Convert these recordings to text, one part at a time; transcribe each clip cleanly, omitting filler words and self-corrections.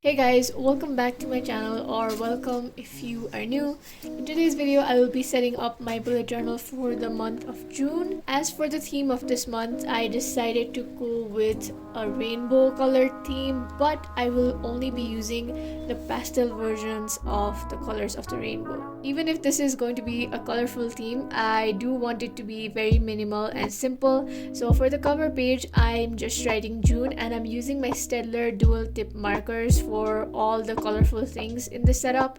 Hey guys, welcome back to my channel, or welcome if you are new. In today's video, I will be setting up my bullet journal for the month of June. As for the theme of this month, I decided to go with a rainbow colored theme, but I will only be using the pastel versions of the colors of the rainbow. Even if this is going to be a colorful theme, I do want it to be very minimal and simple. So for the cover page, I'm just writing June and I'm using my Staedtler dual tip markers for all the colorful things in the setup.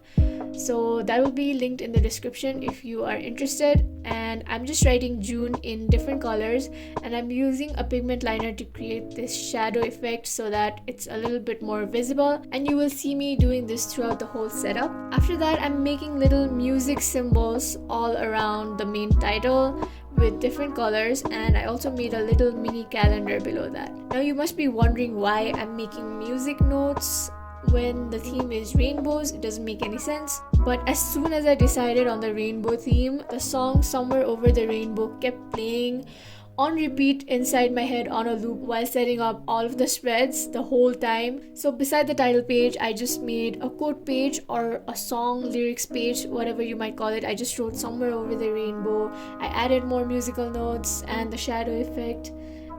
So that will be linked in the description if you are interested. And I'm just writing June in different colors, and I'm using a pigment liner to create this shadow effect so that it's a little bit more visible, and you will see me doing this throughout the whole setup. After that, I'm making little music symbols all around the main title with different colors, and I also made a little mini calendar below that. Now you must be wondering why I'm making music notes when the theme is rainbows. It doesn't make any sense. But as soon as I decided on the rainbow theme, the song Somewhere Over the Rainbow kept playing on repeat inside my head on a loop while setting up all of the spreads the whole time. So beside the title page, I just made a quote page or a song lyrics page, whatever you might call it. I just wrote Somewhere Over the Rainbow. I added more musical notes and the shadow effect,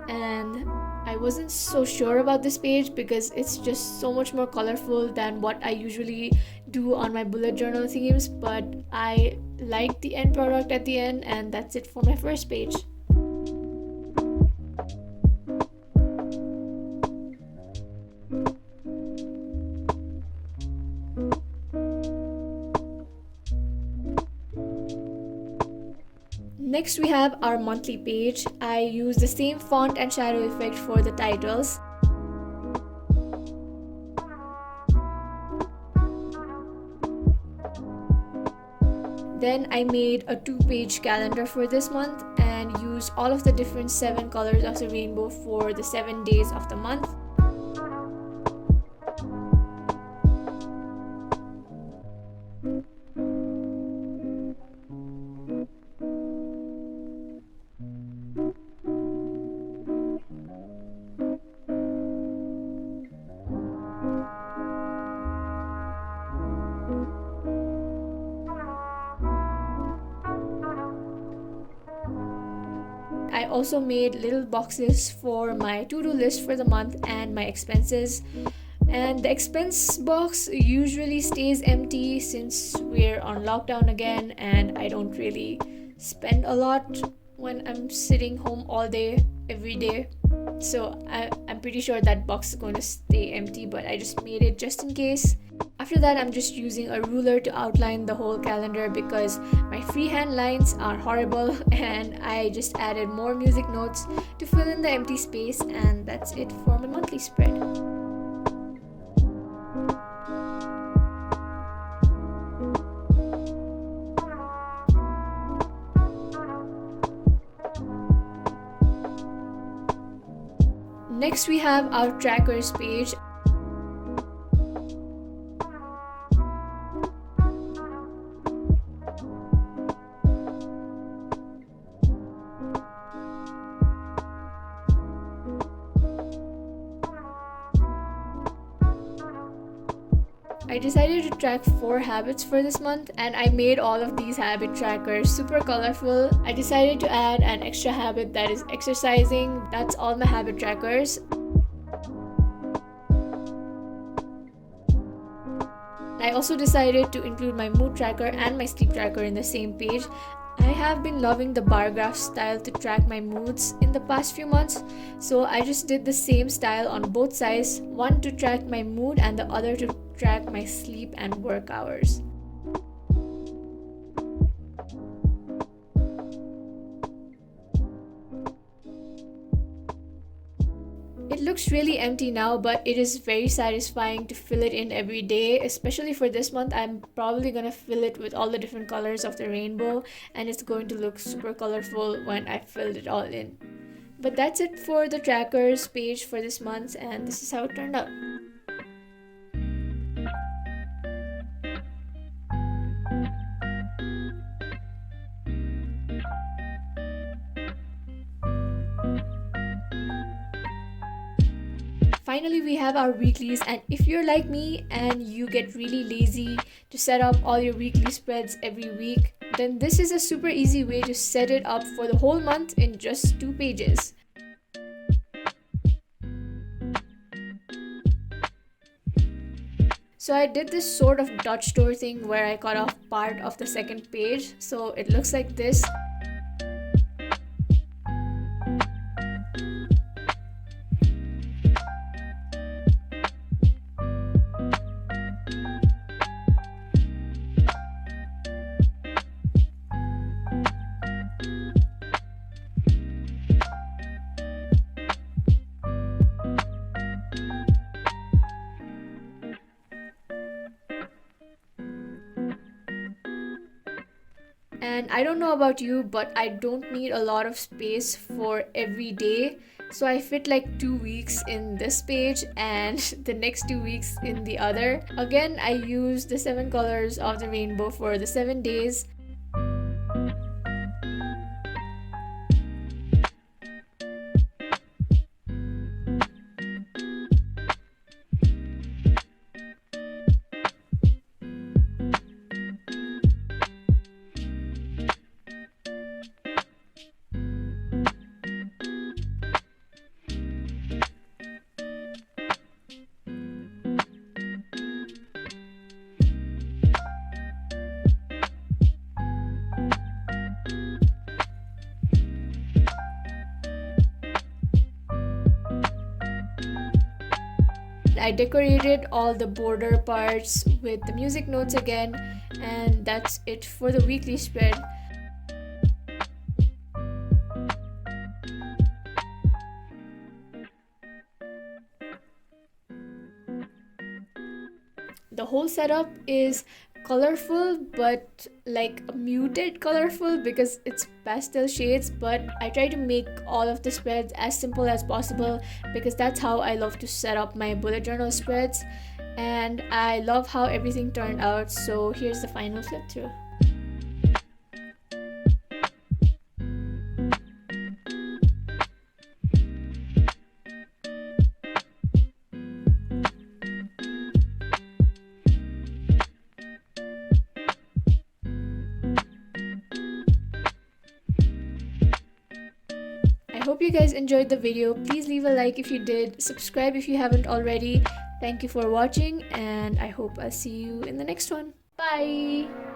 and I wasn't so sure about this page because it's just so much more colorful than what I usually do on my bullet journal themes, but I liked the end product at the end, and that's it for my first page. Next we have our monthly page. I use the same font and shadow effect for the titles. Then I made a 2-page calendar for this month and used all of the different 7 colors of the rainbow for the 7 days of the month. I also made little boxes for my to-do list for the month and my expenses. And the expense box usually stays empty since we're on lockdown again and I don't really spend a lot when I'm sitting home all day, every day. So I'm pretty sure that box is going to stay empty, but I just made it just in case. After that, I'm just using a ruler to outline the whole calendar because my freehand lines are horrible, and I just added more music notes to fill in the empty space, and that's it for my monthly spread. Next, we have our trackers page. I decided to track 4 habits for this month, and I made all of these habit trackers super colorful. I decided to add an extra habit that is exercising. That's all my habit trackers. I also decided to include my mood tracker and my sleep tracker in the same page. I have been loving the bar graph style to track my moods in the past few months, so I just did the same style on both sides, one to track my mood and the other to track my sleep and work hours. It looks really empty now, but it is very satisfying to fill it in every day. Especially for this month, I'm probably gonna fill it with all the different colors of the rainbow, and it's going to look super colorful when I filled it all in. But that's it for the trackers page for this month, and this is how it turned out. Finally, we have our weeklies, and if you're like me and you get really lazy to set up all your weekly spreads every week, then this is a super easy way to set it up for the whole month in just 2 pages. So I did this sort of Dutch door thing where I cut off part of the second page, so it looks like this. And I don't know about you, but I don't need a lot of space for every day. So I fit like 2 weeks in this page and the next 2 weeks in the other. Again, I use the 7 colors of the rainbow for the 7 days. I decorated all the border parts with the music notes again, and that's it for the weekly spread. The whole setup is colorful, but like a muted colorful because it's pastel shades, but I try to make all of the spreads as simple as possible because that's how I love to set up my bullet journal spreads, and I love how everything turned out. So here's the final flip through. I hope you guys enjoyed the video. Please leave a like if you did, subscribe if you haven't already. Thank you for watching, and I hope I'll see you in the next one. Bye!